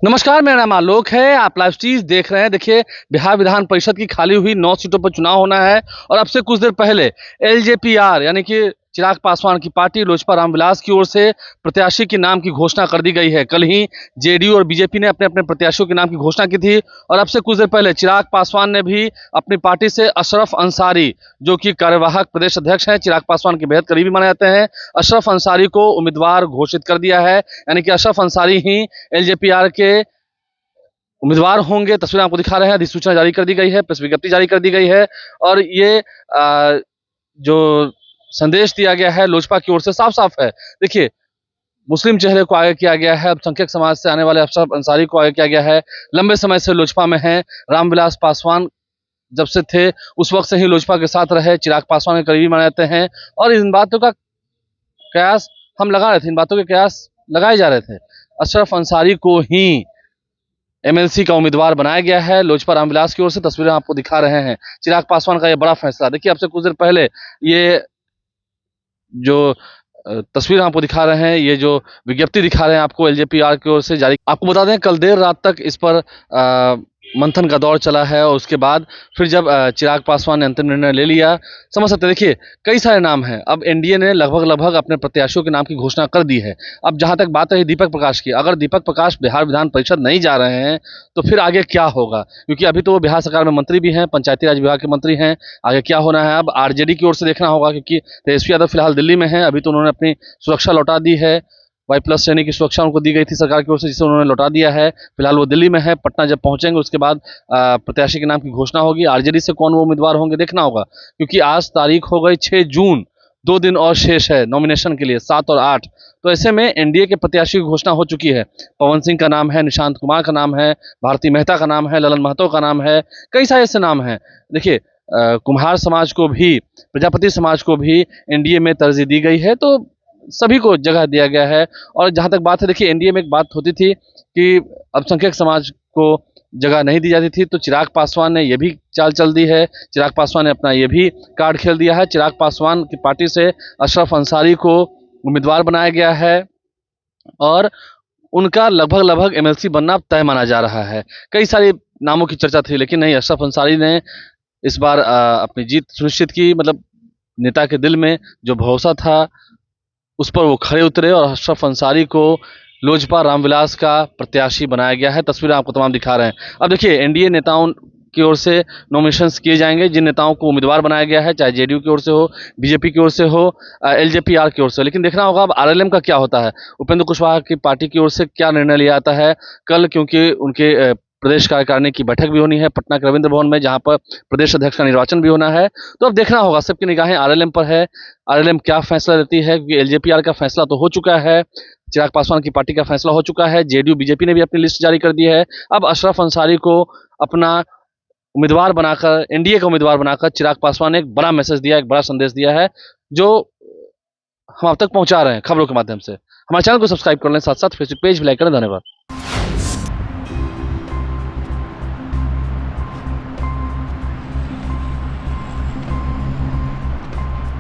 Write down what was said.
नमस्कार, मेरा नाम आलोक है। आप लाइव स्ट्रीम देख रहे हैं। देखिए, बिहार विधान परिषद की खाली हुई 9 सीटों पर चुनाव होना है और अब से कुछ देर पहले एलजेपीआर यानी कि चिराग पासवान की पार्टी लोजपा रामविलास की ओर से प्रत्याशी के नाम की घोषणा कर दी गई है। कल ही जेडीयू और बीजेपी ने अपने अपने प्रत्याशियों के नाम की घोषणा की थी और अब से कुछ देर पहले चिराग पासवान ने भी अपनी पार्टी से अशरफ अंसारी, जो कि कार्यवाहक प्रदेश अध्यक्ष हैं, चिराग पासवान के बेहद करीबी माने जाते हैं, अशरफ अंसारी को उम्मीदवार घोषित कर दिया है। यानी कि अशरफ अंसारी ही एलजेपीआर के उम्मीदवार होंगे। तस्वीरें आपको दिखा रहे हैं। अधिसूचना जारी कर दी गई है, प्रेस विज्ञप्ति जारी कर दी गई है और ये जो संदेश दिया गया है लोजपा की ओर से साफ साफ है। देखिए, मुस्लिम चेहरे को आगे किया गया है, अल्पसंख्यक समाज से आने वाले अशरफ अंसारी को आगे किया गया है। लंबे समय से लोजपा में हैं। रामविलास पासवान जब से थे उस वक्त से ही लोजपा के साथ रहे, चिराग पासवान के करीबी माने जाते हैं और इन बातों का कयास हम लगा रहे थे, इन बातों के कयास लगाए जा रहे थे। अशरफ अंसारी को ही एमएलसी का उम्मीदवार बनाया गया है लोजपा रामविलास की ओर से। तस्वीरें आपको दिखा रहे हैं। चिराग पासवान का यह बड़ा फैसला। देखिए, अब से कुछ देर पहले ये जो तस्वीर आपको दिखा रहे हैं, ये जो विज्ञप्ति दिखा रहे हैं आपको एलजेपीआर की ओर से जारी। आपको बता दें, कल देर रात तक इस पर मंथन का दौर चला है और उसके बाद फिर जब चिराग पासवान ने अंतिम निर्णय ले लिया, समझ सकते हैं। देखिए, कई सारे नाम हैं। अब एनडीए ने लगभग अपने प्रत्याशियों के नाम की घोषणा कर दी है। अब जहां तक बात है दीपक प्रकाश की, अगर दीपक प्रकाश बिहार विधान परिषद नहीं जा रहे हैं तो फिर आगे क्या होगा, क्योंकि अभी तो वो बिहार सरकार में मंत्री भी हैं, पंचायती राज विभाग के मंत्री हैं। आगे क्या होना है अब आरजेडी की ओर से देखना होगा, क्योंकि तेजस्वी यादव फिलहाल दिल्ली में है। अभी तो उन्होंने अपनी सुरक्षा लौटा दी है। Y+ श्रेणी की सुरक्षा उनको दी गई थी सरकार की ओर से, जिसे उन्होंने लौटा दिया है। फिलहाल वो दिल्ली में है। पटना जब पहुंचेंगे उसके बाद प्रत्याशी के नाम की घोषणा होगी। आरजेडी से कौन वो उम्मीदवार होंगे देखना होगा, क्योंकि आज तारीख हो गई 6 जून। 2 दिन और शेष है नॉमिनेशन के लिए, 7 और 8। तो ऐसे में एनडीए के प्रत्याशी की घोषणा हो चुकी है। पवन सिंह का नाम है, निशांत कुमार का नाम है, भारती मेहता का नाम है, ललन महतो का नाम है, कई सारे ऐसे नाम हैं। देखिए, कुम्हार समाज को भी, प्रजापति समाज को भी एनडीए में तरजीह दी गई है, तो सभी को जगह दिया गया है। और जहां तक बात है, देखिए, एनडीए में एक बात होती थी कि अल्पसंख्यक समाज को जगह नहीं दी जाती थी, तो चिराग पासवान ने यह भी चाल चल दी है। चिराग पासवान ने अपना ये भी कार्ड खेल दिया है। चिराग पासवान की पार्टी से अशरफ अंसारी को उम्मीदवार बनाया गया है और उनका लगभग एमएलसी बनना तय माना जा रहा है। कई सारे नामों की चर्चा थी, लेकिन नहीं, अशरफ अंसारी ने इस बार अपनी जीत सुनिश्चित की। मतलब नेता के दिल में जो भरोसा था उस पर वो खड़े उतरे और अशरफ अंसारी को लोजपा रामविलास का प्रत्याशी बनाया गया है। तस्वीरें आपको तमाम दिखा रहे हैं। अब देखिए, एनडीए नेताओं की ओर से नॉमिनेशंस किए जाएंगे। जिन नेताओं को उम्मीदवार बनाया गया है, चाहे जेडीयू की ओर से हो, बीजेपी की ओर से हो, एलजेपीआर की ओर से, लेकिन देखना होगा अब आरएलएम का क्या होता है। उपेंद्र कुशवाहा की पार्टी की ओर से क्या निर्णय लिया जाता है कल, क्योंकि उनके प्रदेश कार्यकारिणी की बैठक भी होनी है पटना के रविंद्र भवन में, जहां पर प्रदेश अध्यक्ष का निर्वाचन भी होना है। तो अब देखना होगा, सबकी निगाहें आरएलएम पर है। आरएलएम क्या फैसला लेती है, क्योंकि एलजेपीआर का फैसला तो हो चुका है, चिराग पासवान की पार्टी का फैसला हो चुका है, जेडीयू बीजेपी ने भी अपनी लिस्ट जारी कर दी है। अब अशरफ अंसारी को अपना उम्मीदवार बनाकर, एनडीए का उम्मीदवार बनाकर चिराग पासवान ने एक बड़ा मैसेज दिया, एक बड़ा संदेश दिया है, जो हम आप तक पहुंचा रहे हैं खबरों के माध्यम से। हमारे चैनल को सब्सक्राइब कर लें, साथ साथ फेसबुक पेज भी लाइक करें। धन्यवाद।